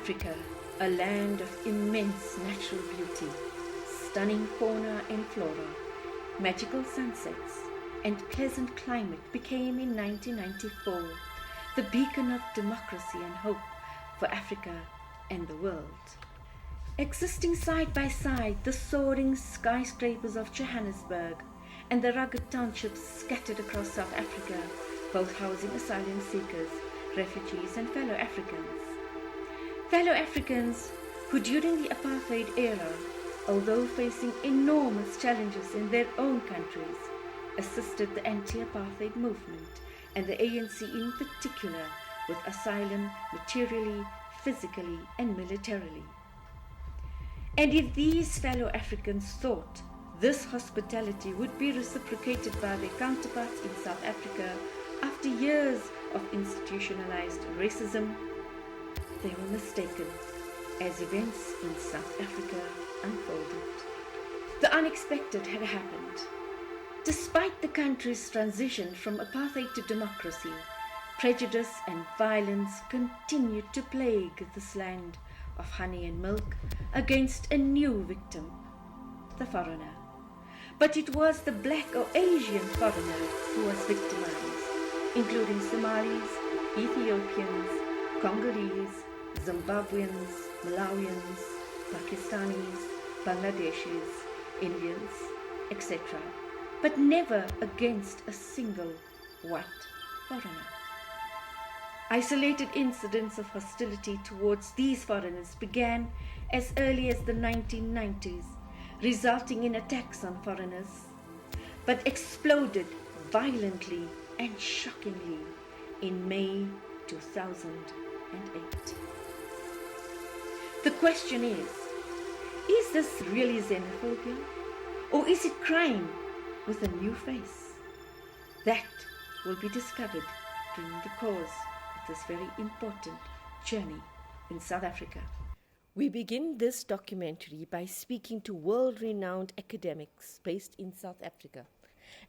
Africa, a land of immense natural beauty, stunning fauna and flora, magical sunsets, and pleasant climate, became in 1994 the beacon of democracy and hope for Africa and the world. Existing side by side, the soaring skyscrapers of Johannesburg and the rugged townships scattered across South Africa, both housing asylum seekers, refugees, and fellow Africans. Fellow Africans who during the apartheid era, although facing enormous challenges in their own countries, assisted the anti-apartheid movement and the ANC in particular with asylum materially, physically, and militarily. And if these fellow Africans thought this hospitality would be reciprocated by their counterparts in South Africa after years of institutionalized racism, they were mistaken as events in South Africa unfolded. The unexpected had happened. Despite the country's transition from apartheid to democracy, prejudice and violence continued to plague this land of honey and milk against a new victim, the foreigner. But it was the black or Asian foreigner who was victimized, including Somalis, Ethiopians, Congolese, Zimbabweans, Malawians, Pakistanis, Bangladeshis, Indians, etc., but never against a single white foreigner. Isolated incidents of hostility towards these foreigners began as early as the 1990s, resulting in attacks on foreigners, but exploded violently and shockingly in May 2008. The question is this really xenophobia, or is it crime with a new face? That will be discovered during the course of this very important journey in South Africa. We begin this documentary by speaking to world-renowned academics based in South Africa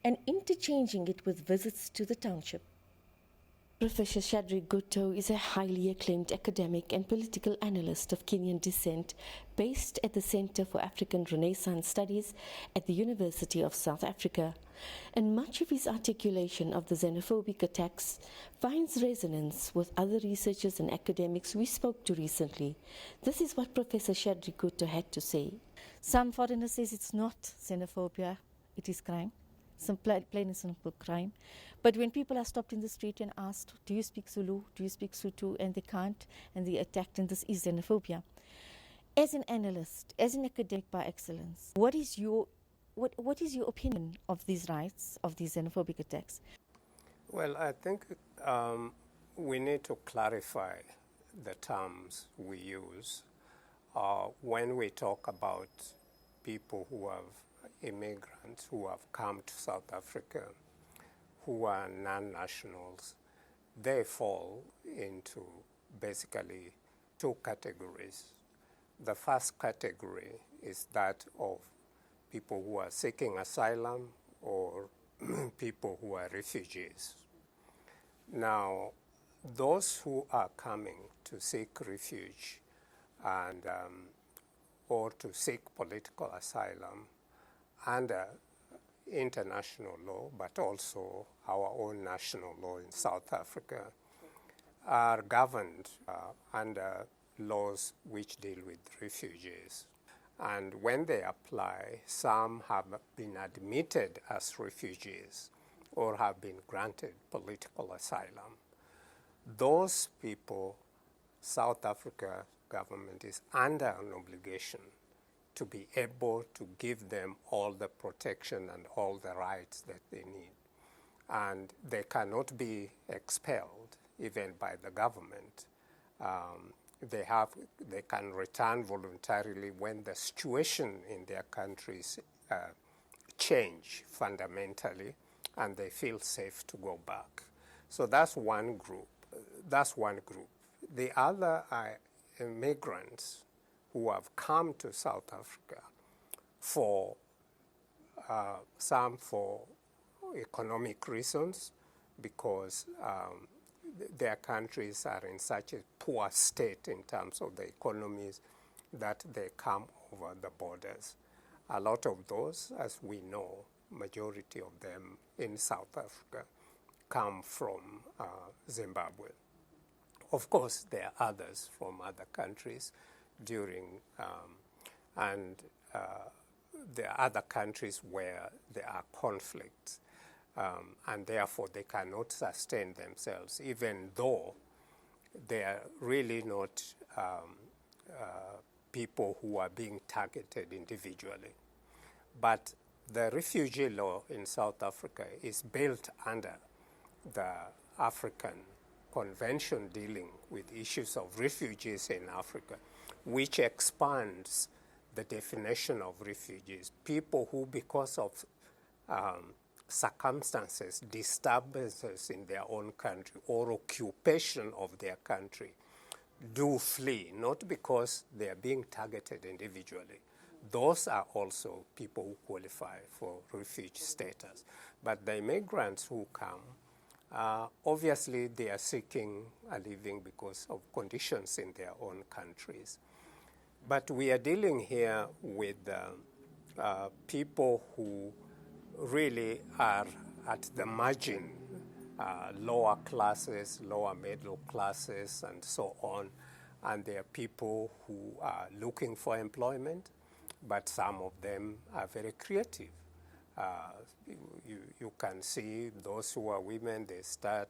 and interchanging it with visits to the township. Professor Shadri Gutto is a highly acclaimed academic and political analyst of Kenyan descent based at the Center for African Renaissance Studies at the University of South Africa. And much of his articulation of the xenophobic attacks finds resonance with other researchers and academics we spoke to recently. This is what Professor Shadri Gutto had to say. Some foreigners say it's not xenophobia, it is crime. Some plain and simple crime. But when people are stopped in the street and asked, do you speak Zulu, do you speak Sotho, and they can't, and they're attacked, and this is xenophobia. As an analyst, as an academic by excellence, what is your opinion of these rights, of these xenophobic attacks? Well, I think we need to clarify the terms we use when we talk about people who have immigrants who have come to South Africa, who are non-nationals. They fall into basically two categories. The first category is that of people who are seeking asylum or people who are refugees. Now, those who are coming to seek refuge and or to seek political asylum under international law, but also our own national law in South Africa, are governed under laws which deal with refugees. And when they apply, some have been admitted as refugees or have been granted political asylum. Those people, South Africa government is under an obligation to be able to give them all the protection and all the rights that they need. And they cannot be expelled even by the government. They can return voluntarily when the situation in their countries change fundamentally and they feel safe to go back. So that's one group. The other are immigrants who have come to South Africa for some for economic reasons, because their countries are in such a poor state in terms of the economies that they come over the borders. A lot of those, as we know, majority of them in South Africa, come from Zimbabwe. Of course, there are others from other countries and there are other countries where there are conflicts, and therefore they cannot sustain themselves, even though they are really not people who are being targeted individually. But the refugee law in South Africa is built under the African Convention dealing with issues of refugees in Africa, which expands the definition of refugees, people who, because of circumstances, disturbances in their own country or occupation of their country, do flee, not because they are being targeted individually. Those are also people who qualify for refugee status. But the immigrants who come, obviously they are seeking a living because of conditions in their own countries. But we are dealing here with people who really are at the margin, lower classes, lower middle classes, and so on. And there are people who are looking for employment, but some of them are very creative. You can see those who are women, they start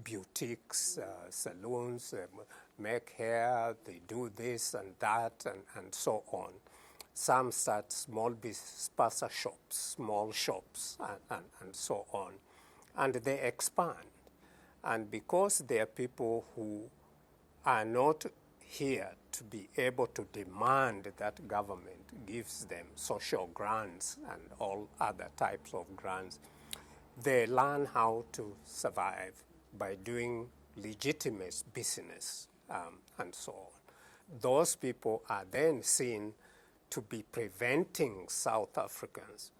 boutiques, salons, make hair, they do this and that, and so on. Some start small spaza shops, small shops, and so on. And they expand. And because they are people who are not here to be able to demand that government gives them social grants and all other types of grants, they learn how to survive by doing legitimate business and so on. Those people are then seen to be preventing South Africans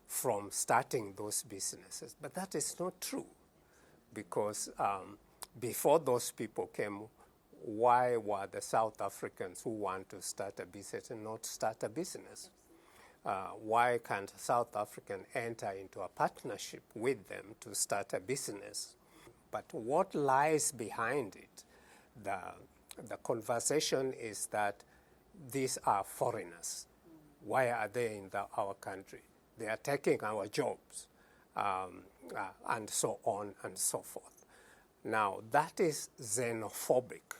from starting those businesses. But that is not true, because before those people came, why were the South Africans who want to start a business not start a business? Why can't South African enter into a partnership with them to start a business? But what lies behind it, the conversation is that these are foreigners. Why are they in our country? They are taking our jobs, and so on and so forth. Now, that is xenophobic,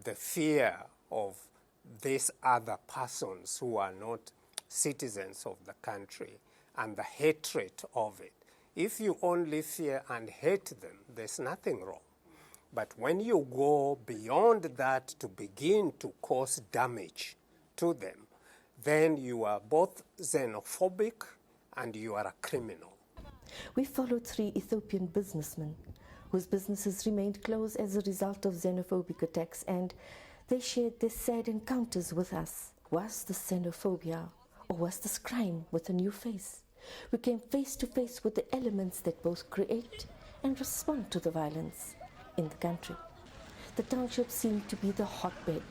the fear of these other persons who are not citizens of the country and the hatred of it. If you only fear and hate them, there's nothing wrong. But when you go beyond that to begin to cause damage to them, then you are both xenophobic and you are a criminal. We followed 3 Ethiopian businessmen whose businesses remained closed as a result of xenophobic attacks, and they shared their sad encounters with us. Was this xenophobia, or was this crime with a new face? We came face to face with the elements that both create and respond to the violence in the country. The township seemed to be the hotbed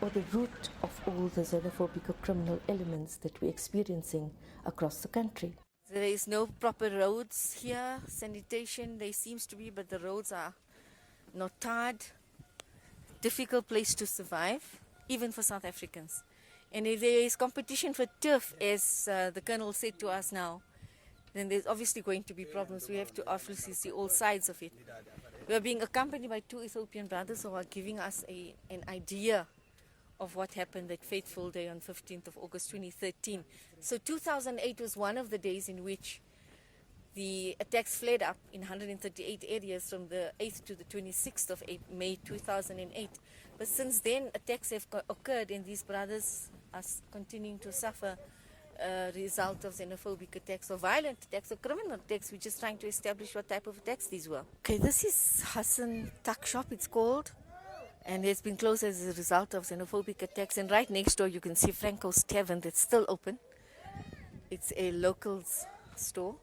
or the root of all the xenophobic or criminal elements that we're experiencing across the country. There is no proper roads here, sanitation there seems to be, but the roads are not tarred. Difficult place to survive, even for South Africans. And if there is competition for turf, as the Colonel said to us now, then there's obviously going to be problems. We have to obviously see all sides of it. We are being accompanied by 2 Ethiopian brothers who are giving us an idea of what happened that fateful day on 15th of August 2013. So 2008 was one of the days in which the attacks flared up in 138 areas from the 8th to the 26th of May 2008. But since then, attacks have occurred, and these brothers are continuing to suffer a result of xenophobic attacks or violent attacks or criminal attacks. We're just trying to establish what type of attacks these were. Okay, this is Hassan Tuck Shop, it's called, and it's been closed as a result of xenophobic attacks. And right next door you can see Franco's Tavern that's still open. It's a locals store.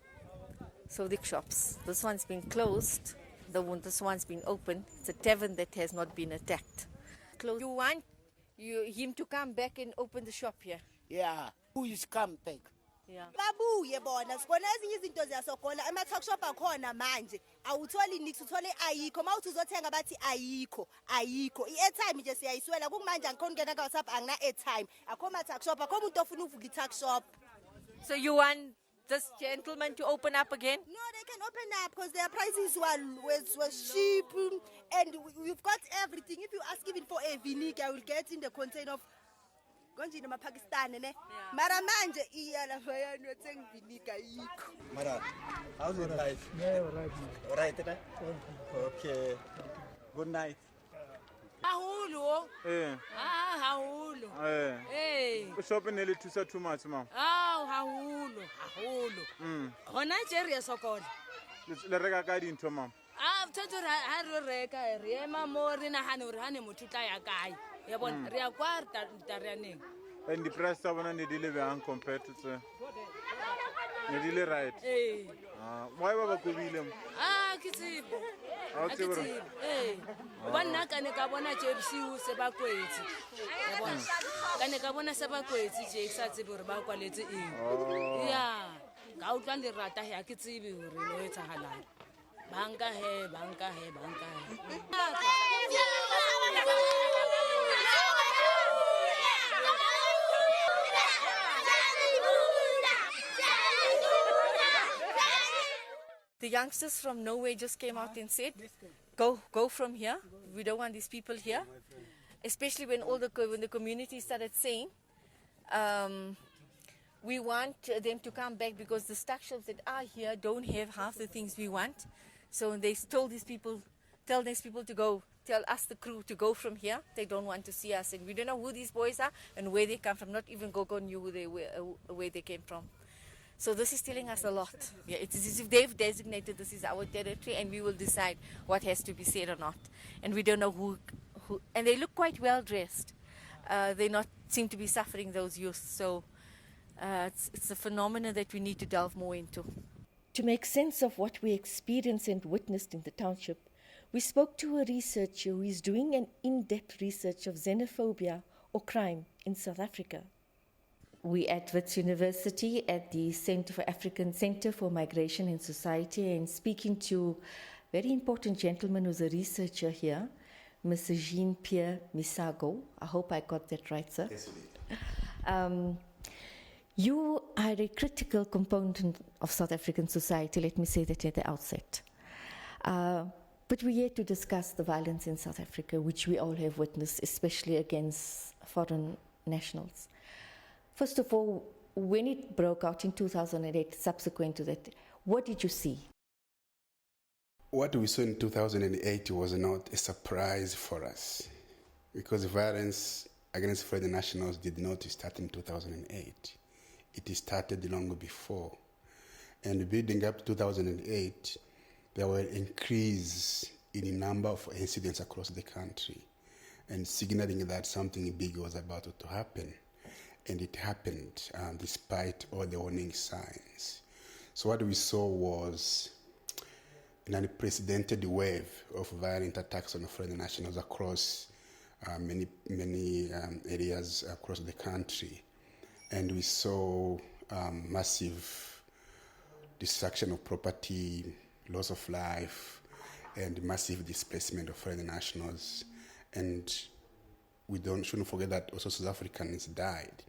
So the shops. This one's been closed This one's been opened. It's a tavern that has not been attacked. You want him to come back and open the shop here? Yeah, who is come back? Yeah. babuye bona sibona ezinye izinto ziyasogola ema-talk shop akhona manje awutholi nix uthole ayikho ma uthi uzothenga bathi ayikho i-airtime nje siyayiswela kumanje angikhona ukungena ka-WhatsApp angina-airtime akho ma-talk shop akho umuntu ofuna uvuka i-talk shop. So you want this gentleman to open up again? No, they can open up because their prices were cheap and we've got everything. If you ask even for a vinegar, I will get in the container of Gonji na Pakistan ne. Mara manje iya la bayani weteng vinegar yiko. Mara, how's it life? Yeah, all right. Okay. Good night. Haholo. Eh. Haholo. Eh. Shopping nearly too much, ma'am. Haholo. Hona jeri sokola. Le reka ka dintho, ma'am. Mthatho ha re reka re ema mo re nahane re hane motho tla ya kae. Ya bona re ya kwa tarianeng. And the price tsa bona ne di le bang compared to tse. Ne di le right. Eh. Why ba kobile mo? Ke tsebo. Ba nna ka ne ka bona jebsiu se ba kwetse. Ya bona. Ka ne ka bona se ba kwetse je sa tsebe re ba kwaletse eng. Ya. Ka utlwa le rata ya ke tsebe hore lo etsa halala. Banka he. The youngsters from Norway just came out and said, go from here. We don't want these people here. Especially when when the community started saying, we want them to come back because the structures that are here don't have half the things we want. So they tell these people to go. Tell us, the crew, to go from here. They don't want to see us. And we don't know who these boys are and where they come from. Not even Gogo knew where they came from. So this is telling us a lot. Yeah, it is as if they've designated this is our territory and we will decide what has to be said or not. And we don't know who and they look quite well dressed. They not seem to be suffering, those youths. So it's a phenomenon that we need to delve more into. To make sense of what we experienced and witnessed in the township, we spoke to a researcher who is doing an in-depth research of xenophobia or crime in South Africa. We at Wits University at the Center for Migration and Society, and speaking to a very important gentleman who's a researcher here, Mr. Jean-Pierre Misago. I hope I got that right, sir. Yes, you did. You are a critical component of South African society, let me say that at the outset. But we're here to discuss the violence in South Africa, which we all have witnessed, especially against foreign nationals. First of all, when it broke out in 2008, subsequent to that, what did you see? What we saw in 2008 was not a surprise for us, because violence against foreign nationals did not start in 2008. It started long before. And building up to 2008, there were an increase in the number of incidents across the country, and signaling that something big was about to happen. And it happened despite all the warning signs. So what we saw was an unprecedented wave of violent attacks on foreign nationals across many areas across the country. And we saw massive destruction of property, loss of life, and massive displacement of foreign nationals. And we shouldn't forget that also South Africans died.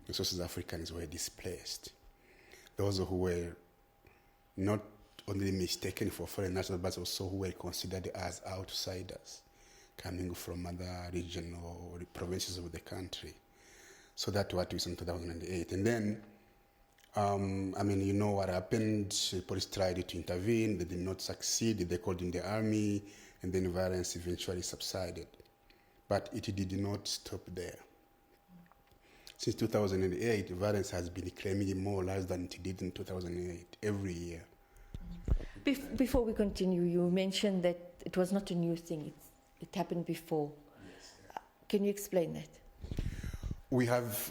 Also South Africans were displaced. Those who were not only mistaken for foreign nationals, but also who were considered as outsiders coming from other regions or provinces of the country. So that's what we saw in 2008. And then, you know what happened. The police tried to intervene. They did not succeed. They called in the army, and then violence eventually subsided. But it did not stop there. Since 2008, violence has been claiming more lives than it did in 2008, every year. Before we continue, you mentioned that it was not a new thing. It happened before. Yes. Can you explain that? We have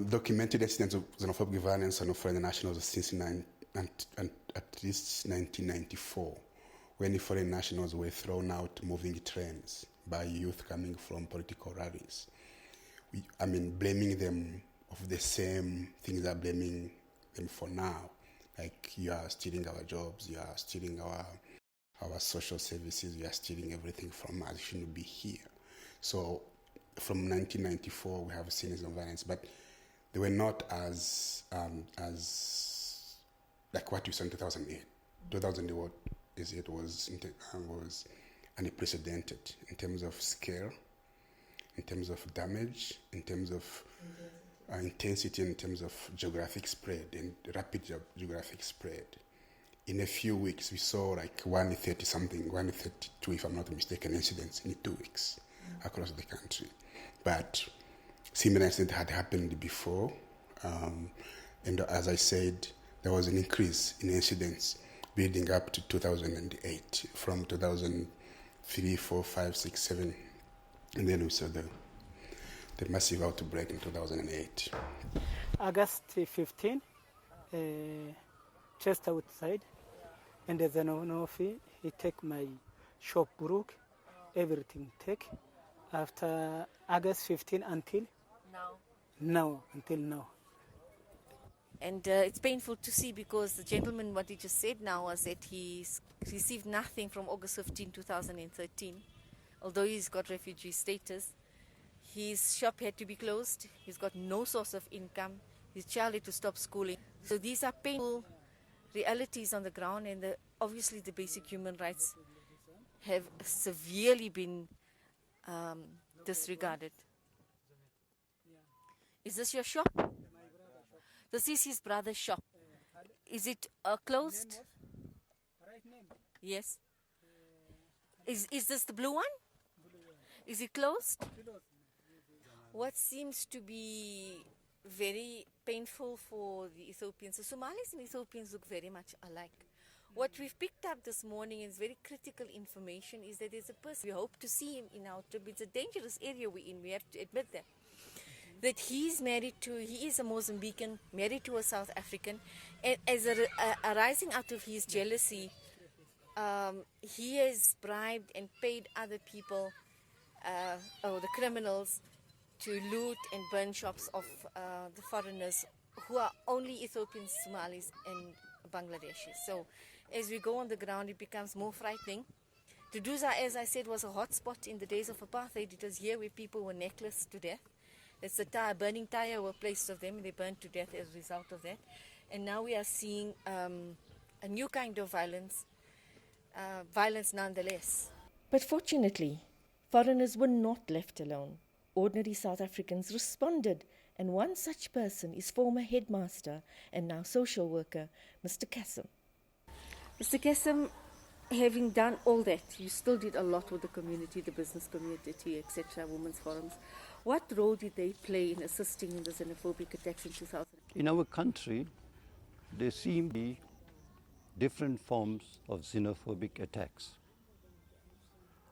documented incidents of xenophobic violence on foreign nationals since at least 1994, when the foreign nationals were thrown out moving trains by youth coming from political rallies. Blaming them of the same things they're blaming them for now. Like, you are stealing our jobs, you are stealing our social services, you are stealing everything from us, you shouldn't be here. So from 1994 we have seen of violence, but they were not as like what we saw in 2008. 2008 was unprecedented in terms of scale, in terms of damage, in terms of intensity, in terms of geographic spread and rapid geographic spread. In a few weeks, we saw like 132, if I'm not mistaken, incidents in 2 weeks across the country. But similar incidents had happened before, and as I said, there was an increase in incidents building up to 2008, from 2003, 4, 5, 6, 7, and then we saw the massive outbreak in 2008. August 15, just outside, and the Xenophobia, he take my shop broke, everything take. After August 15 until now. And it's painful to see, because the gentleman, what he just said now was that he's received nothing from August 15, 2013. Although he's got refugee status, his shop had to be closed. He's got no source of income. His child had to stop schooling. So these are painful realities on the ground, and obviously the basic human rights have severely been disregarded. Is this your shop? This is his brother's shop. Is it closed? Yes. Is this the blue one? Is it closed? What seems to be very painful for the Ethiopians, the Somalis and Ethiopians look very much alike. What we've picked up this morning is very critical information, is that there's a person, we hope to see him in our trip. It's a dangerous area we're in, we have to admit that. That he is a Mozambican, married to a South African, and as arising out of his jealousy, he has bribed and paid other people, or the criminals, to loot and burn shops of the foreigners who are only Ethiopians, Somalis and Bangladeshis. So as we go on the ground, it becomes more frightening. Duduza, as I said, was a hot spot in the days of apartheid. It was here where people were necklaced to death. That's the burning tire were placed of them, and they burned to death as a result of that. And now we are seeing a new kind of violence, violence nonetheless. But fortunately, foreigners were not left alone. Ordinary South Africans responded, and one such person is former headmaster and now social worker, Mr. Kassem. Mr. Kassem, having done all that, you still did a lot with the community, the business community, etc., women's forums. What role did they play in assisting in the xenophobic attacks in 2000? In our country, there seem to be different forms of xenophobic attacks.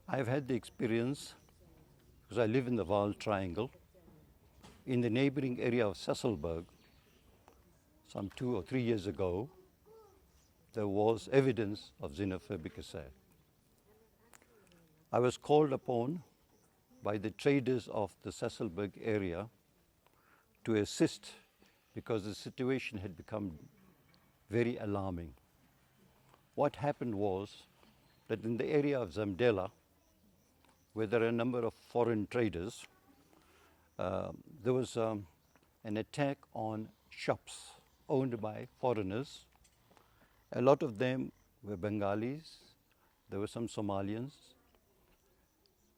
I've had the experience, because I live in the Vaal Triangle, in the neighboring area of Sasolburg, some 2 or 3 years ago, there was evidence of xenophobic assault. I was called upon by the traders of the Sasolburg area to assist, because the situation had become very alarming. What happened was that in the area of Zamdela, where there are a number of foreign traders, there was an attack on shops owned by foreigners. A lot of them were Bengalis, there were some Somalians.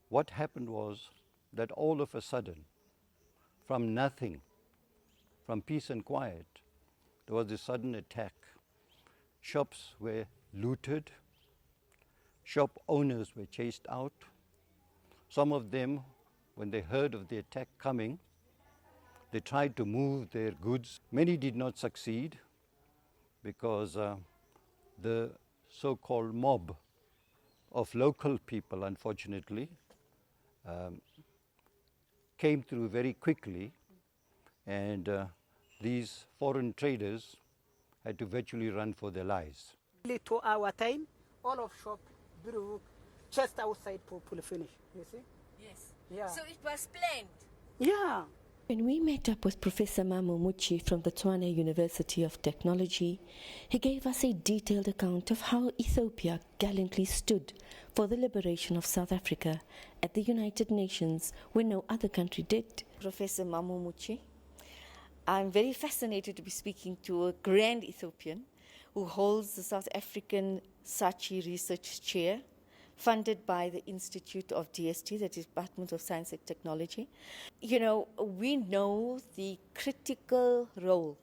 What happened was that all of a sudden, from nothing, from peace and quiet, there was a sudden attack. Shops were looted, shop owners were chased out. Some of them, when they heard of the attack coming, they tried to move their goods. Many did not succeed, because the so-called mob of local people, unfortunately, came through very quickly, and these foreign traders had to virtually run for their lives. 2 hour time, all of shop brook, just outside Pupula finish, you see? Yes. Yeah. So it was planned. Yeah. When we met up with Professor Mamu Muchi from the Tshwane University of Technology, he gave us a detailed account of how Ethiopia gallantly stood for the liberation of South Africa at the United Nations when no other country did. Professor Mamu Muchi, I'm very fascinated to be speaking to a grand Ethiopian who holds the South African Saatchi Research Chair, funded by the Institute of DST, the Department of Science and Technology. You know, we know the critical role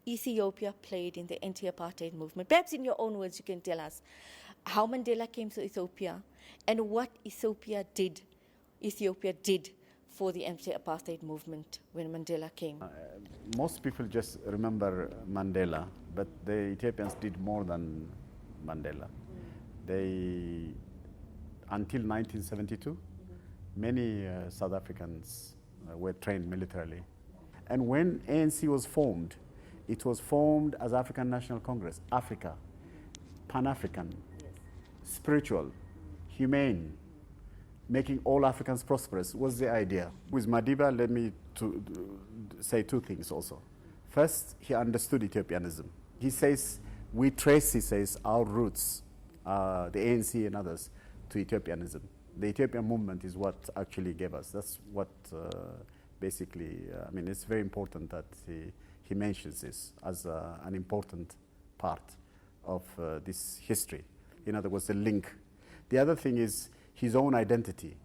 Ethiopia played in the anti-apartheid movement. Perhaps in your own words, you can tell us how Mandela came to Ethiopia and what Ethiopia did for the anti-apartheid movement when Mandela came. Most people just remember Mandela, but the Ethiopians did more than Mandela. They, until 1972, many South Africans were trained militarily. And when ANC was formed, it was formed as African National Congress, Africa, Pan-African, spiritual, humane, making all Africans prosperous was the idea. With Madiba, let me say two things also. First, he understood Ethiopianism. He says, we trace, he says, our roots, the ANC and others, to Ethiopianism. The Ethiopian movement is what actually gave us. That's what basically, I mean, it's very important that he mentions this as an important part of this history. In other words, the link. The other thing is his own identity.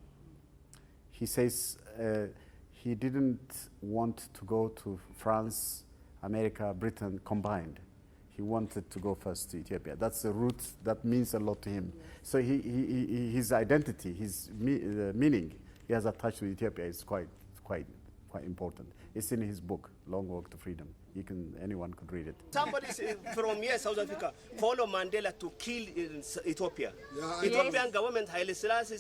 He says he didn't want to go to France, America, Britain combined. He wanted to go first to Ethiopia. That's the root that means a lot to him. So his identity, his meaning he has attached to Ethiopia is quite important. It's in his book, Long Walk to Freedom. Anyone could read it. Somebody from here, South Africa, follow Mandela to kill Ethiopia. Yeah, Ethiopian government, Haile Selassie,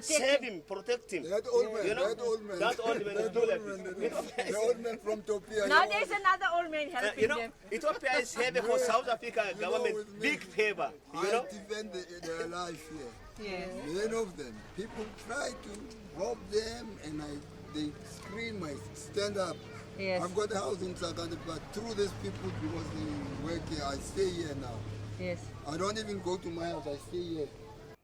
save him, protect him. That old man, you know? that old man. That old man is do like this. The old man from Ethiopia. Now there's another old man helping them. Ethiopia is having for South Africa government big favor. You know? I defend their life here. Yes. Many of them. People try to rob them and they scream, I stand up. Yes. I've got a house in Sakanda, but through these people, because they work here, I stay here now. Yes. I don't even go to my house, I stay here.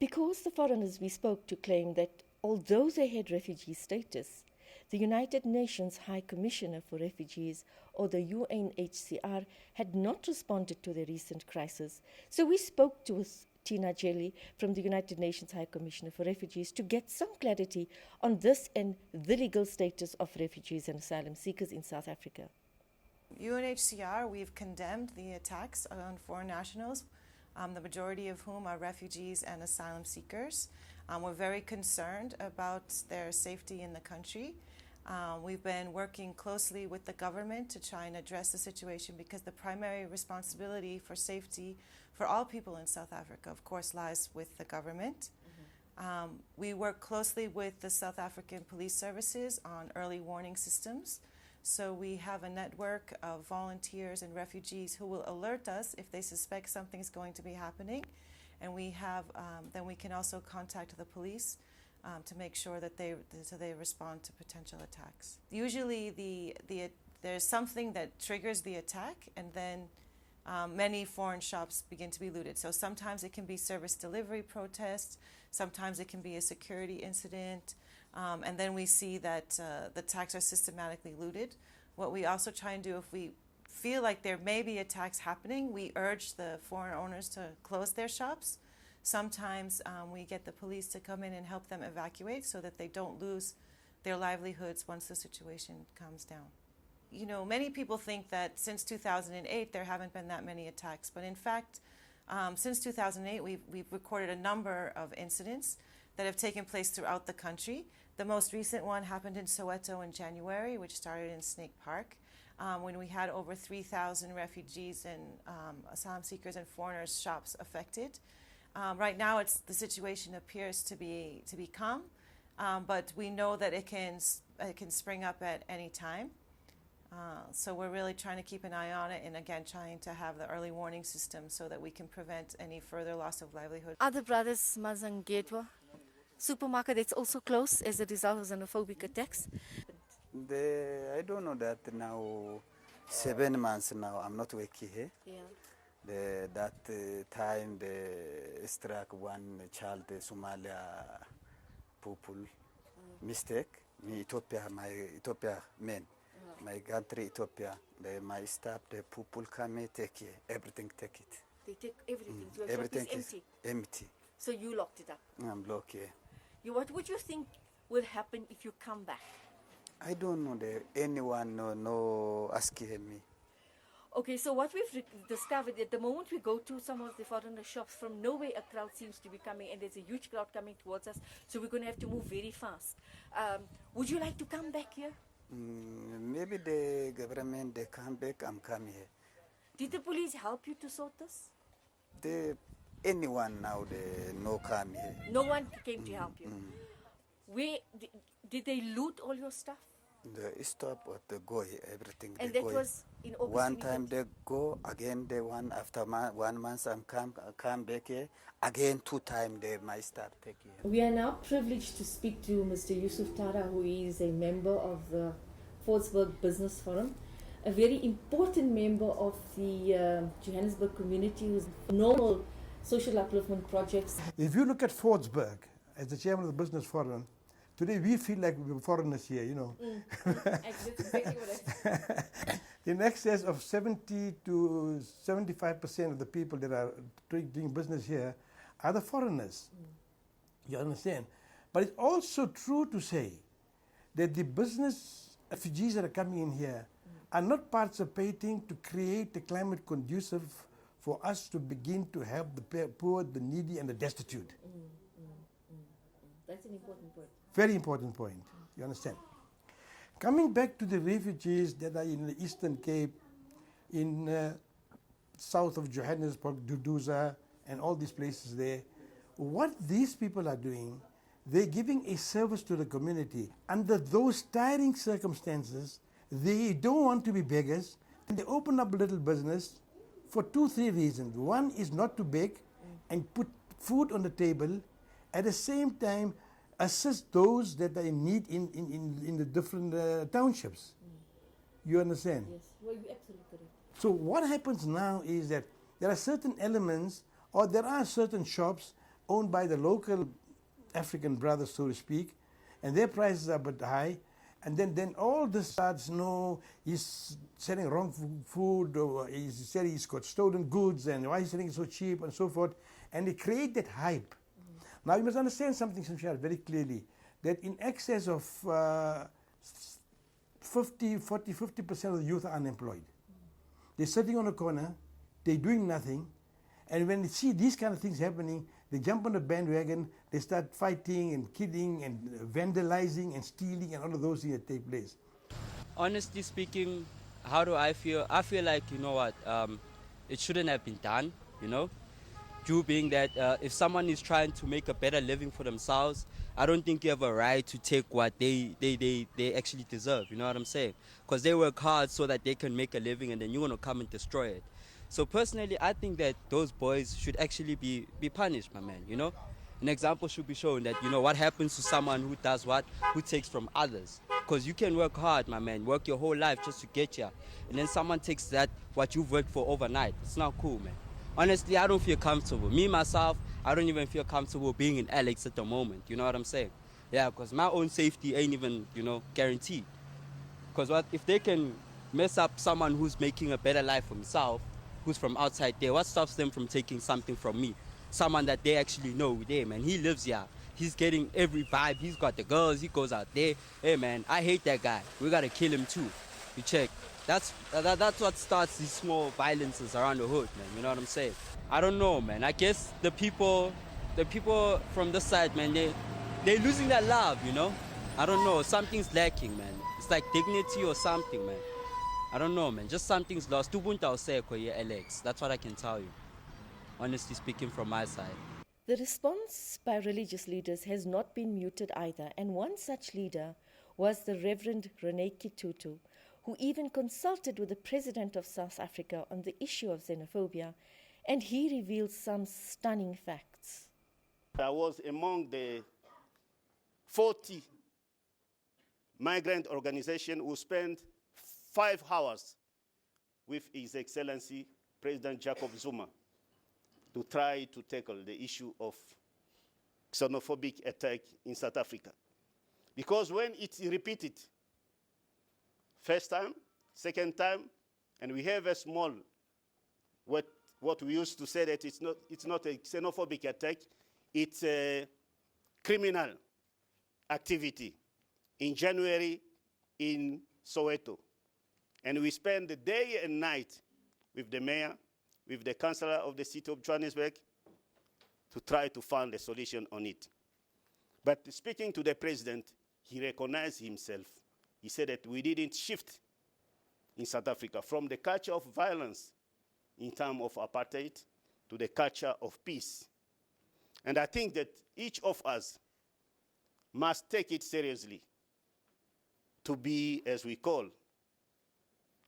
Because the foreigners we spoke to claimed that although they had refugee status, the United Nations High Commissioner for Refugees, or the UNHCR, had not responded to the recent crisis. So we spoke to Tina Jelly from the United Nations High Commissioner for Refugees to get some clarity on this and the legal status of refugees and asylum seekers in South Africa. UNHCR, we've condemned the attacks on foreign nationals, the majority of whom are refugees and asylum seekers. We're very concerned about their safety in the country. We've been working closely with the government to try and address the situation because the primary responsibility for safety for all people in South Africa, of course, lies with the government. We work closely with the South African police services on early warning systems. So we have a network of volunteers and refugees who will alert us if they suspect something's going to be happening. And we have, then we can also contact the police to make sure that they respond to potential attacks. Usually there's something that triggers the attack, and then many foreign shops begin to be looted. So sometimes it can be service delivery protests, sometimes it can be a security incident, and then we see that the tax are systematically looted. What we also try and do, if we feel like there may be attacks happening, we urge the foreign owners to close their shops. Sometimes we get the police to come in and help them evacuate so that they don't lose their livelihoods once the situation calms down. You know, many people think that since 2008 there haven't been that many attacks, but in fact, since 2008 we've recorded a number of incidents that have taken place throughout the country. The most recent one happened in Soweto in January, which started in Snake Park, when we had over 3,000 refugees and asylum seekers and foreigners' shops affected. Right now, the situation appears to be calm, but we know that it can spring up at any time. So we're really trying to keep an eye on it, and again trying to have the early warning system so that we can prevent any further loss of livelihood. Other brothers, Mazangetwa, supermarket, it's also closed as a result of xenophobic attacks. I don't know that now, 7 months now, I'm not working here. Yeah. That time they struck one child, Somalia people, mistake. Me Ethiopia, my Ethiopia men, my country Ethiopia, my staff, the people come and take it, everything take it. They take everything. Your Everything shop is is empty. empty. So you locked it up. I'm locked here. What would you think will happen if you come back? I don't know anyone no asking me. Okay, so what we've discovered, at the moment we go to some of the foreigner shops, from nowhere a crowd seems to be coming, and there's a huge crowd coming towards us, so we're going to have to move very fast. Would you like to come back here? Maybe the government, they come back, I'm coming here. Did the police help you to sort this? Anyone now, they no come here. No one came to help you? Where did they loot all your stuff? They stop or they go here, everything. And they that go was in August? One time they go, again they one after 1 month I'm come back here, again 2 times they might start taking. We are now privileged to speak to Mr. Yusuf Tara, who is a member of the Fordsburg Business Forum, a very important member of the Johannesburg community, whose normal social upliftment projects. If you look at Fordsburg, as the chairman of the Business Forum, today we feel like we're foreigners here, you know. In excess of 70 to 75% of the people that are doing business here are the foreigners. You understand? But it's also true to say that the business refugees that are coming in here are not participating to create a climate conducive for us to begin to help the poor, the needy, and the destitute. That's an important point. Very important point. You understand? Coming back to the refugees that are in the Eastern Cape, in south of Johannesburg, Duduza, and all these places there, what these people are doing, they're giving a service to the community. Under those tiring circumstances, they don't want to be beggars, and they open up a little business for 2-3 reasons. One is not to beg and put food on the table, at the same time assist those that are in need in the different townships. You understand? Yes, well, you're absolutely correct. So what happens now is that there are certain elements, or there are certain shops owned by the local African brothers, so to speak, and their prices are a bit high, and then all this starts, no, he's selling wrong food, or he's saying he's got stolen goods, and why he's selling it so cheap, and so forth, and they create that hype. Now you must understand something, Samshar, very clearly, that in excess of 50% of the youth are unemployed. They're sitting on a corner, they're doing nothing, and when they see these kind of things happening, they jump on the bandwagon, they start fighting and killing and vandalizing and stealing and all of those things that take place. Honestly speaking, how do I feel? I feel like, you know what, it shouldn't have been done, you know? Due being that if someone is trying to make a better living for themselves, I don't think you have a right to take what they actually deserve, you know what I'm saying? Because they work hard so that they can make a living, and then you want to come and destroy it. So personally, I think that those boys should actually be punished, my man, you know? An example should be shown that, you know, what happens to someone who does what, who takes from others. Because you can work hard, my man, work your whole life just to get here. And then someone takes that, what you've worked for overnight. It's not cool, man. Honestly, I don't feel comfortable. Me, myself, I don't even feel comfortable being in Alex at the moment. You know what I'm saying? Yeah, because my own safety ain't even, you know, guaranteed. Because what if they can mess up someone who's making a better life for himself, who's from outside there, what stops them from taking something from me? Someone that they actually know, hey, man, he lives here. He's getting every vibe. He's got the girls. He goes out there. Hey, man, I hate that guy. We got to kill him too. You check. That's what starts these small violences around the hood, man. You know what I'm saying? I don't know, man. I guess the people from this side, man, they're losing their love, you know? I don't know. Something's lacking, man. It's like dignity or something, man. I don't know, man. Just something's lost. Alex. That's what I can tell you. Honestly speaking, from my side. The response by religious leaders has not been muted either, and one such leader was the Reverend Rene Kitutu, who even consulted with the President of South Africa on the issue of xenophobia, and he revealed some stunning facts. I was among the 40 migrant organizations who spent 5 hours with His Excellency President Jacob Zuma to try to tackle the issue of xenophobic attack in South Africa. Because when it's repeated, first time, second time, and we have a small, what we used to say that it's not a xenophobic attack, it's a criminal activity in January in Soweto. And we spend the day and night with the mayor, with the councillor of the city of Johannesburg, to try to find a solution on it. But speaking to the president, he recognized himself. He said that we didn't shift in South Africa from the culture of violence in terms of apartheid to the culture of peace. And I think that each of us must take it seriously to be, as we call,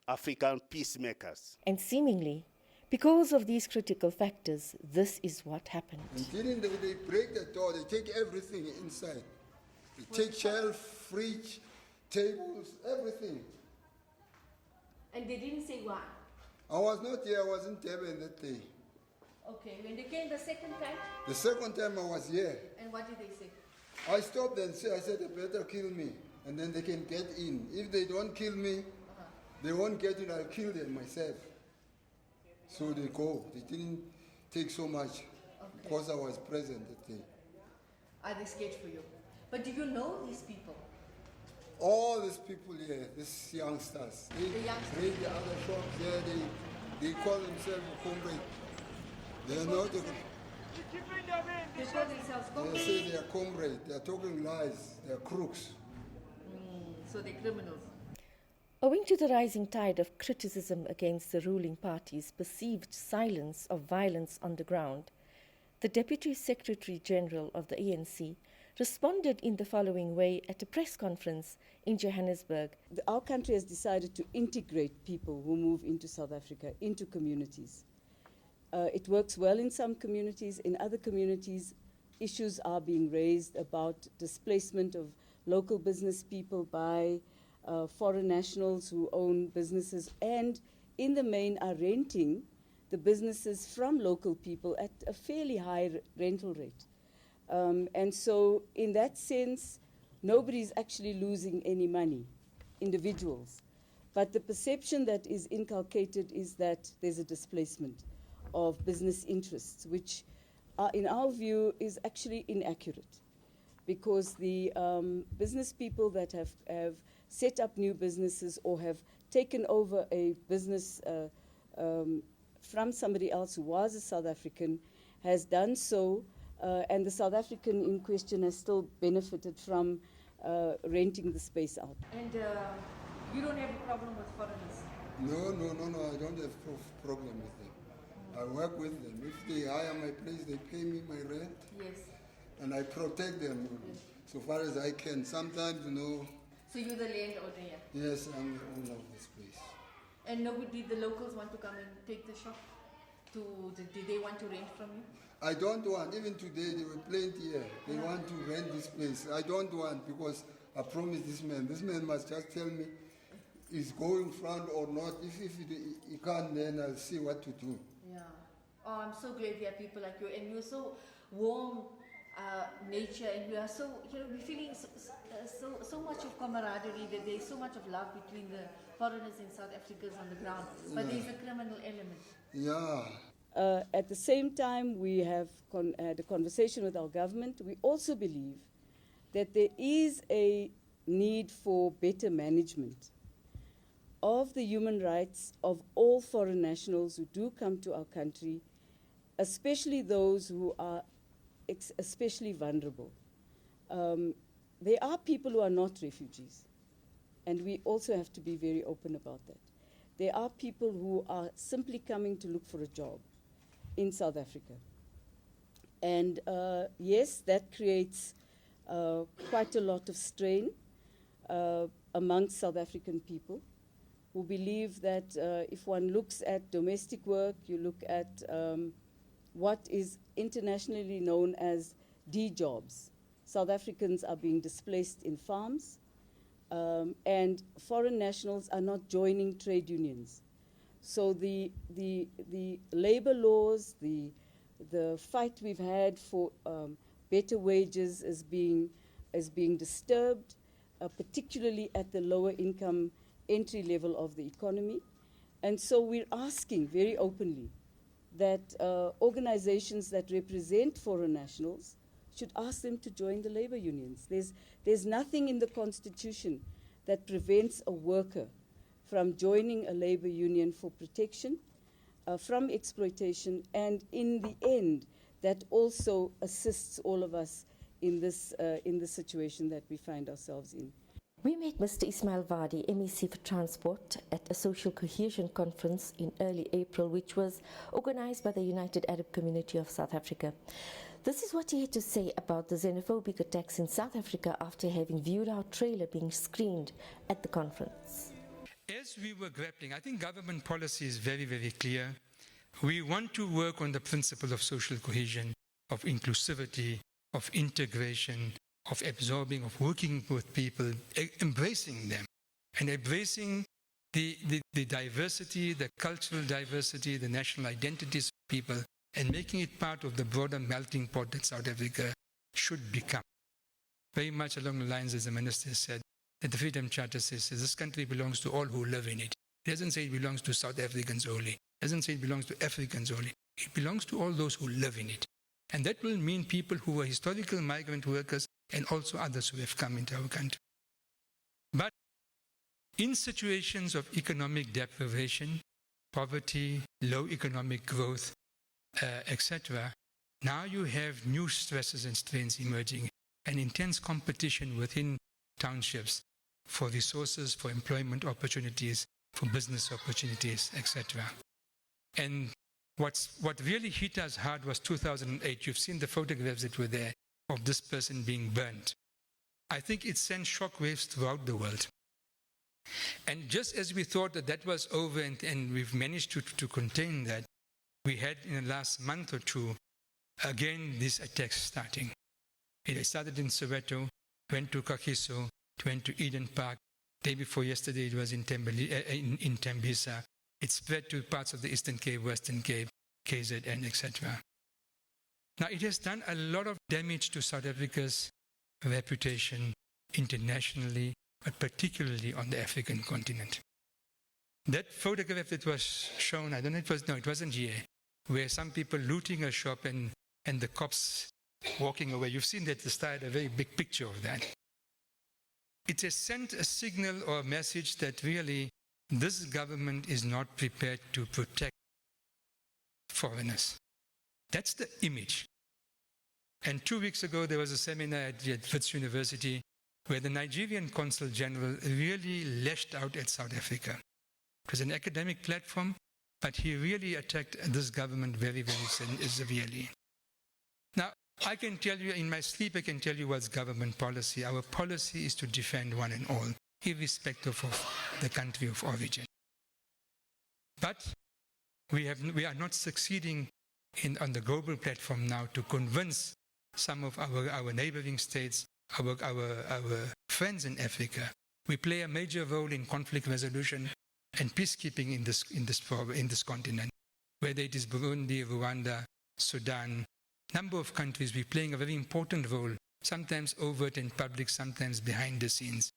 African peacemakers. And seemingly, because of these critical factors, this is what happened. Until they break the door, they take everything inside. They take shelf, fridge, tables, everything. And they didn't say why? I was not here, I was in Durban that day. Okay, when they came the second time? The second time I was here. And what did they say? I stopped and I said, they better kill me, and then they can get in. If they don't kill me, they won't get in, I'll kill them myself. So they go. They didn't take so much because I was present that day. Are they scared for you? But do you know these people? All these people here, these youngsters, they raid the other shops here, they call themselves comrade. They are not They call themselves They comrades? say they are comrade, they are talking lies, they are crooks. So they're criminals. Owing to the rising tide of criticism against the ruling party's perceived silence of violence on the ground, the Deputy Secretary General of the ANC responded in the following way at a press conference in Johannesburg. Our country has decided to integrate people who move into South Africa, into communities. It works well in some communities. In other communities, issues are being raised about displacement of local business people by foreign nationals who own businesses and in the main are renting the businesses from local people at a fairly high rental rate. And so in that sense, nobody's actually losing any money, individuals. But the perception that is inculcated is that there's a displacement of business interests, which in our view is actually inaccurate, because the business people that have set up new businesses or have taken over a business from somebody else who was a South African has done so, and the South African in question has still benefited from renting the space out. And you don't have a problem with foreigners? No, I don't have problem with them. I work with them. If they hire my place, they pay me my rent. Yes. And I protect them so far as I can. Sometimes, So you're the landowner here? Yes, I'm the owner of this place. And nobody, the locals want to come and take the shop? Did they want to rent from you? I don't want. Even today, there were plenty here. They want to rent this place. I don't want, because I promised this man. This man must just tell me he's going front or not. If he can't, then I'll see what to do. Yeah. Oh, I'm so glad we have people like you, and you're so warm nature, and we are so, we're feeling so much of camaraderie, that there's so much of love between the foreigners and South Africans on the ground, but there's a criminal element. Yeah. At the same time, we have had a conversation with our government. We also believe that there is a need for better management of the human rights of all foreign nationals who do come to our country, especially those who are especially vulnerable. There are people who are not refugees, and we also have to be very open about that. There are people who are simply coming to look for a job in South Africa. And yes, that creates quite a lot of strain amongst South African people. who believe that if one looks at domestic work, you look at what is internationally known as D-jobs. South Africans are being displaced in farms, and foreign nationals are not joining trade unions. So the labor laws, the fight we've had for better wages is being disturbed, particularly at the lower income entry level of the economy. And so we're asking very openly that organizations that represent foreign nationals should ask them to join the labor unions. There's nothing in the Constitution that prevents a worker from joining a labor union for protection from exploitation, and in the end, that also assists all of us in this situation that we find ourselves in. We met Mr. Ismail Vadi, MEC for Transport, at a social cohesion conference in early April, which was organized by the United Arab Community of South Africa. This is what he had to say about the xenophobic attacks in South Africa after having viewed our trailer being screened at the conference. As we were grappling, I think government policy is very, very clear. We want to work on the principle of social cohesion, of inclusivity, of integration, of absorbing, of working with people, embracing them, and embracing the diversity, the cultural diversity, the national identities of people, and making it part of the broader melting pot that South Africa should become. Very much along the lines, as the Minister said, that the Freedom Charter says this country belongs to all who live in it. It doesn't say it belongs to South Africans only. It doesn't say it belongs to Africans only. It belongs to all those who live in it. And that will mean people who were historical migrant workers and also others who have come into our country. But in situations of economic deprivation, poverty, low economic growth, etc., now you have new stresses and strains emerging, and intense competition within townships for resources, for employment opportunities, for business opportunities, etc. And what really hit us hard was 2008. You've seen the photographs that were there of this person being burnt. I think it sent shockwaves throughout the world. And just as we thought that that was over and we've managed to contain that, we had in the last month or two, again, these attacks starting. It started in Soweto, went to Kagiso, went to Eden Park. Day before yesterday, it was in Tembisa. It spread to parts of the Eastern Cape, Western Cape, KZN, etc. Now, it has done a lot of damage to South Africa's reputation internationally, but particularly on the African continent. That photograph that was shown, I don't know, it wasn't here, where some people looting a shop and the cops walking away. You've seen that, the style, a very big picture of that. It has sent a signal or a message that really this government is not prepared to protect foreigners. That's the image. And 2 weeks ago, there was a seminar at Wits University where the Nigerian Consul General really lashed out at South Africa. It was an academic platform, but he really attacked this government very, very severely. Now, I can tell you, in my sleep, I can tell you what's government policy. Our policy is to defend one and all, irrespective of the country of origin. But we are not succeeding on the global platform now to convince some of our neighboring states, our friends in Africa. We play a major role in conflict resolution and peacekeeping in this continent, whether it is Burundi, Rwanda, Sudan, number of countries. We're playing a very important role, sometimes overt and public, sometimes behind the scenes.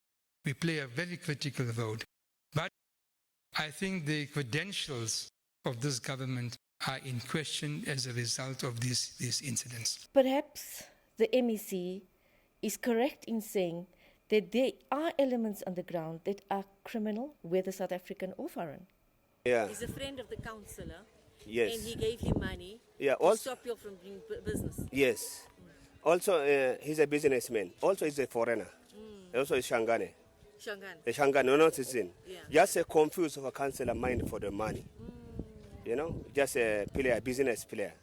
We play a very critical role. But I think the credentials of this government are in question as a result of these incidents. Perhaps the MEC is correct in saying that there are elements on the ground that are criminal, whether South African or foreign. Yeah. He's a friend of the councillor. Yes. And he gave him money to stop you from doing business. Yes. Also, he's a businessman. Also, he's a foreigner. Also, he's Shangane. A Shangane, no citizen. Yeah. Just a confused of a councillor mind for the money. You know, just a player, business player.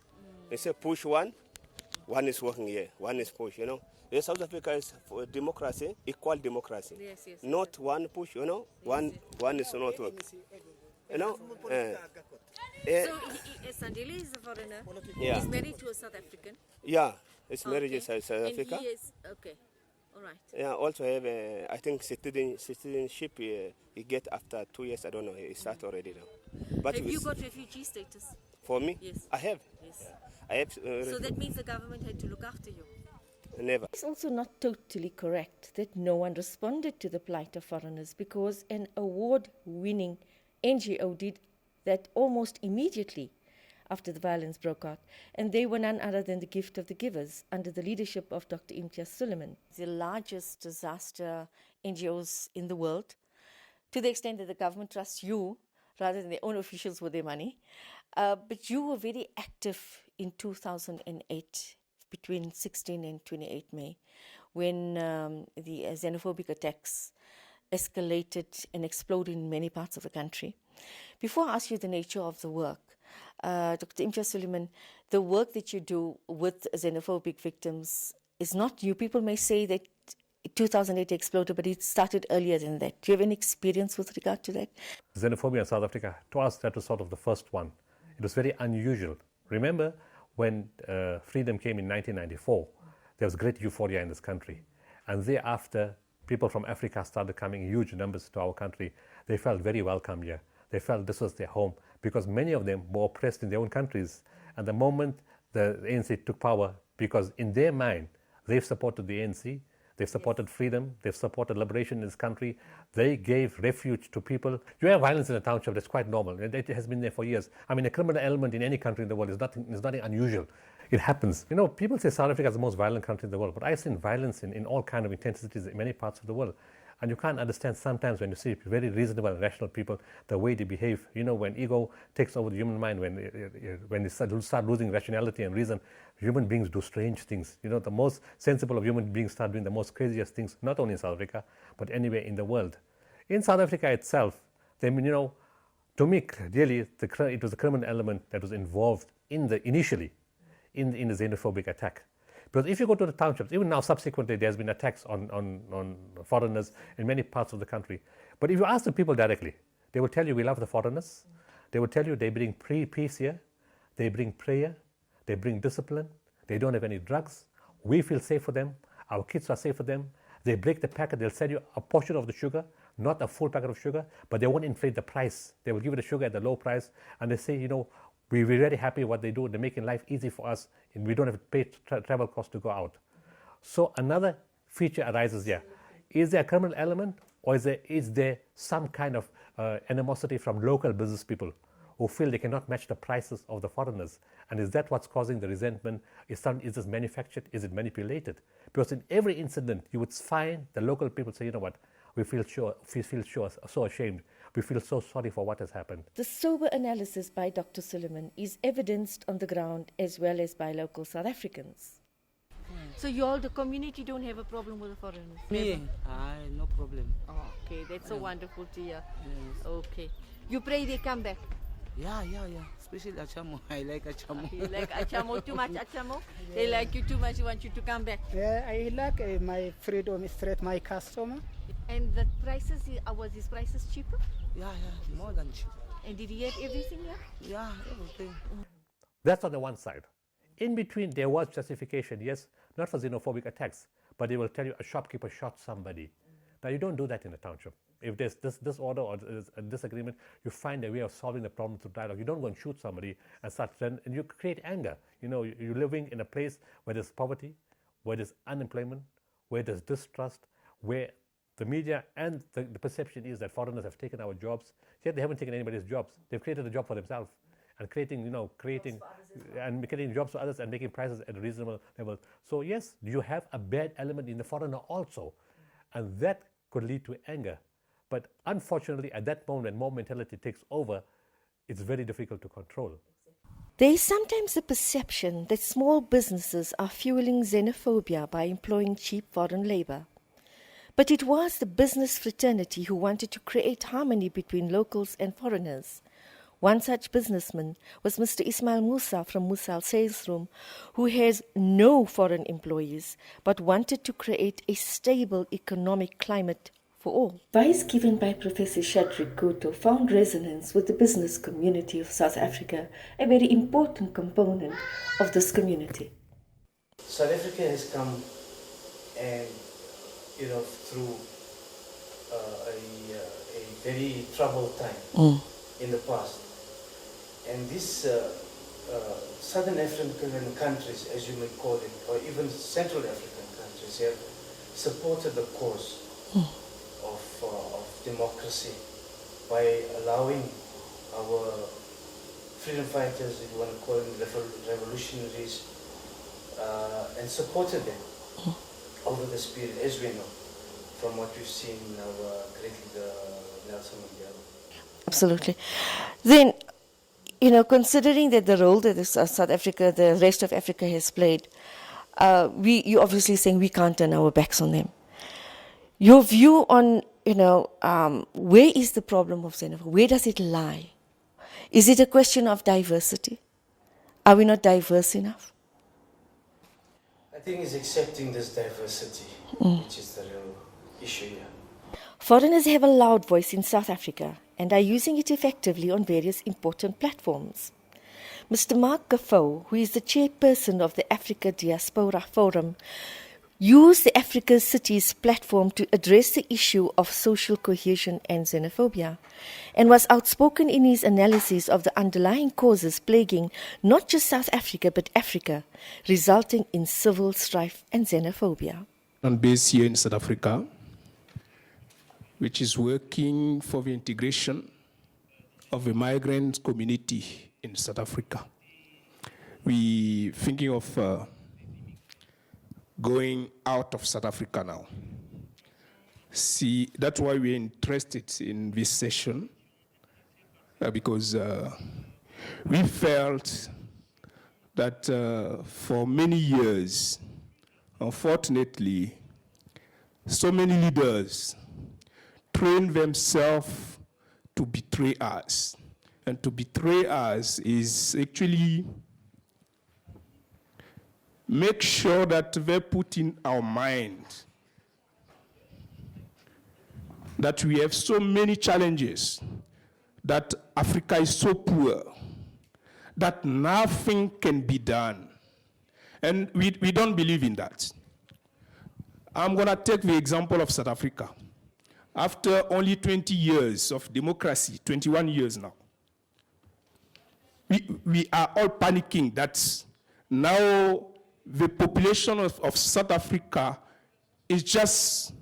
They say push one, One is working here, one is push, South Africa is for democracy, equal democracy. Yes. Not one push, one is not work. So Sandile is a foreigner. Yeah. He's married to a South African. Yeah, it's marriage in South Africa. And he is, okay, all right. Yeah, also have, I think, citizenship he get after 2 years, I don't know, he start already now. But have you got refugee status? For me? Yes. I have. Yes. I have. So that means the government had to look after you? Never. It's also not totally correct that no one responded to the plight of foreigners, because an award-winning NGO did that almost immediately after the violence broke out, and they were none other than the Gift of the Givers under the leadership of Dr. Imtiaz Suleiman, the largest disaster NGOs in the world, to the extent that the government trusts you rather than their own officials with their money. But you were very active in 2008, between 16 and 28 May, when the xenophobic attacks escalated and exploded in many parts of the country. Before I ask you the nature of the work, Dr. Imtiaz Suleiman, the work that you do with xenophobic victims is not new. People may say that 2008 exploded, but it started earlier than that. Do you have any experience with regard to that? Xenophobia in South Africa, to us, that was sort of the first one. It was very unusual. Remember when freedom came in 1994, there was great euphoria in this country. And thereafter, people from Africa started coming in huge numbers to our country. They felt very welcome here. They felt this was their home, because many of them were oppressed in their own countries. And the moment the ANC took power, because in their mind, they've supported the ANC, they've supported freedom, they've supported liberation in this country, they gave refuge to people. You have violence in a township, that's quite normal. It has been there for years. I mean, a criminal element in any country in the world is nothing unusual. It happens. People say South Africa is the most violent country in the world, but I've seen violence in all kinds of intensities in many parts of the world. And you can't understand sometimes when you see very reasonable and rational people, the way they behave. When ego takes over the human mind, when they start losing rationality and reason, human beings do strange things. The most sensible of human beings start doing the most craziest things, not only in South Africa, but anywhere in the world. In South Africa itself, to me, really, it was the criminal element that was involved initially in the xenophobic attack. Because if you go to the townships, even now subsequently there's been attacks on foreigners in many parts of the country. But if you ask the people directly, they will tell you we love the foreigners. They will tell you they bring peace here, they bring prayer, they bring discipline, they don't have any drugs. We feel safe for them, our kids are safe for them. They break the packet, they'll sell you a portion of the sugar, not a full packet of sugar, but they won't inflate the price. They will give you the sugar at the low price, and they say, we're very happy what they do. They're making life easy for us, and we don't have to pay travel costs to go out. So another feature arises here. Is there a criminal element, or is there some kind of animosity from local business people who feel they cannot match the prices of the foreigners? And is that what's causing the resentment? Is this manufactured? Is it manipulated? Because in every incident, you would find the local people say, we feel so ashamed. We feel so sorry for what has happened. The sober analysis by Dr. Suleiman is evidenced on the ground as well as by local South Africans. So you all, the community, don't have a problem with the foreigners? Me? No problem. Oh, okay, that's so wonderful to hear. Yes. Okay. You pray they come back? Yeah. Especially Achamo. I like Achamo. You like Achamo too much, Achamo? Yeah. They like you too much, you want you to come back? Yeah, I like my freedom straight, my customer. And the prices, was his prices cheaper? Yeah, more than cheap. And did he have everything here? Yeah, everything. That's on the one side. In between, there was justification, yes, not for xenophobic attacks, but they will tell you a shopkeeper shot somebody. Now, you don't do that in a township. If there's this order or a disagreement, you find a way of solving the problem through dialogue. You don't go and shoot somebody and you create anger. You're living in a place where there's poverty, where there's unemployment, where there's distrust, where the media and the perception is that foreigners have taken our jobs. Yet they haven't taken anybody's jobs. They've created a job for themselves and creating jobs for others and making prices at a reasonable level. So yes, you have a bad element in the foreigner also, and that could lead to anger. But unfortunately, at that moment, when mob mentality takes over, it's very difficult to control. There is sometimes a perception that small businesses are fueling xenophobia by employing cheap foreign labor. But it was the business fraternity who wanted to create harmony between locals and foreigners. One such businessman was Mr. Ismail Musa from Musal Sales Room, who has no foreign employees but wanted to create a stable economic climate for all. Advice given by Professor Shadrack Kuto found resonance with the business community of South Africa, a very important component of this community. South Africa has come and, through a very troubled time in the past. And these Southern African countries, as you may call it, or even Central African countries, have supported the cause of democracy by allowing our freedom fighters, if you want to call them revolutionaries, and supported them over this period, as we know, from what we've seen in our great leader Nelson Mandela. Absolutely. Then, considering that the role that South Africa, the rest of Africa has played, you're obviously saying we can't turn our backs on them. Your view on, where is the problem of xenophobia? Where does it lie? Is it a question of diversity? Are we not diverse enough? I think it's accepting this diversity, which is the real issue here. Foreigners have a loud voice in South Africa and are using it effectively on various important platforms. Mr. Mark Gaffo, who is the chairperson of the Africa Diaspora Forum, used the Africa Cities platform to address the issue of social cohesion and xenophobia, and was outspoken in his analysis of the underlying causes plaguing not just South Africa but Africa, resulting in civil strife and xenophobia. I'm based here in South Africa, which is working for the integration of the migrant community in South Africa. We're thinking of going out of South Africa now. See, that's why we're interested in this session, because we felt that for many years, unfortunately, so many leaders train themselves to betray us. And to betray us is actually make sure that they put in our mind that we have so many challenges, that Africa is so poor, that nothing can be done. And we don't believe in that. I'm going to take the example of South Africa. After only 20 years of democracy, 21 years now, we are all panicking that now the population of South Africa is just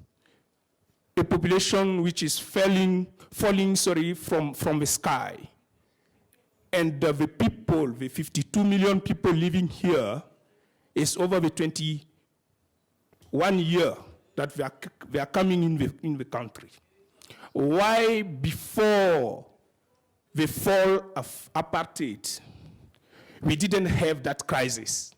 a population which is falling from the sky. And the people, the 52 million people living here, is over the 21 year that they are coming in the country. Why before the fall of apartheid, we didn't have that crisis?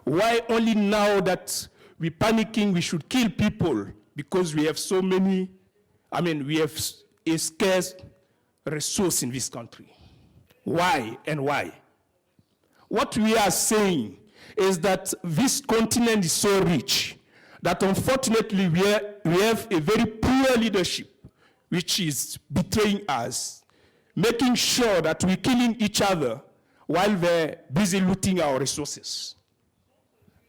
Why only now that we're panicking, we should kill people because we have so many, we have a scarce resource in this country? Why and why? What we are saying is that this continent is so rich that unfortunately we have a very poor leadership which is betraying us, making sure that we're killing each other while they're busy looting our resources.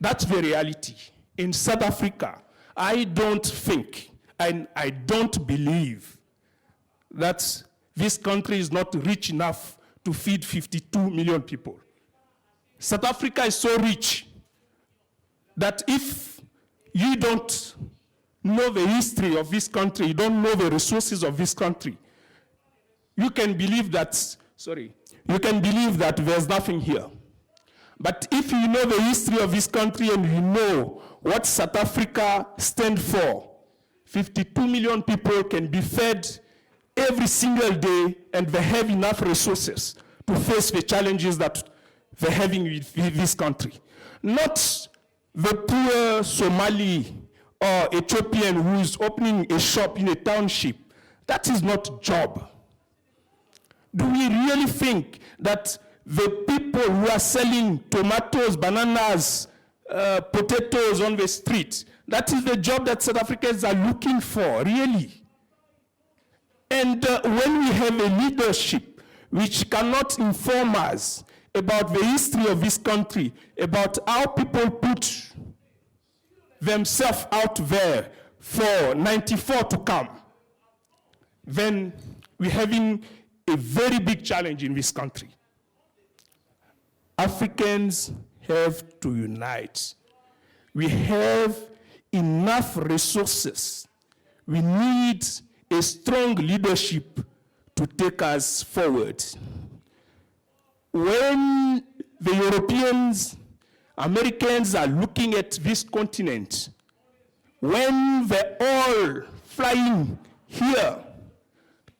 That's the reality. In South Africa, I don't think and I don't believe that this country is not rich enough to feed 52 million people. South Africa is so rich that if you don't know the history of this country, you don't know the resources of this country, you can believe that, there's nothing here. But if you know the history of this country and you know what South Africa stands for, 52 million people can be fed every single day and they have enough resources to face the challenges that they're having with this country. Not the poor Somali or Ethiopian who is opening a shop in a township. That is not job. Do we really think that the people who are selling tomatoes, bananas, potatoes on the street, that is the job that South Africans are looking for, really? And when we have a leadership which cannot inform us about the history of this country, about how people put themselves out there for 94 to come, then we're having a very big challenge in this country. Africans have to unite. We have enough resources. We need a strong leadership to take us forward. When the Europeans, Americans are looking at this continent, when they're all flying here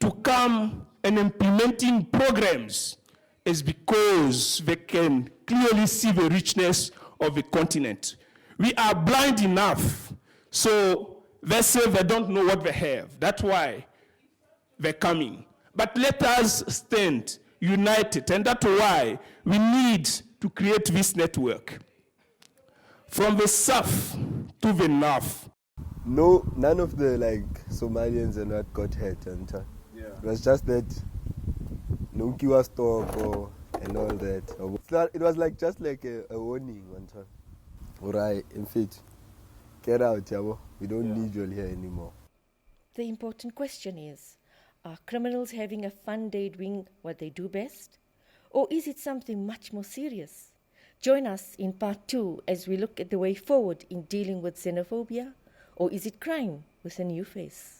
to come and implementing programs, is because they can clearly see the richness of the continent. We are blind enough, so they say they don't know what they have. That's why they're coming. But let us stand united, and that's why we need to create this network. From the south to the north. No, none of the Somalians and that got hurt, and it was just that Nunkiwa stock and all that. It was just like a warning one time. Alright, in fact, get out, Yabo. We don't need you here anymore. The important question is, are criminals having a fun day doing what they do best? Or is it something much more serious? Join us in part 2 as we look at the way forward in dealing with xenophobia, or is it crime with a new face?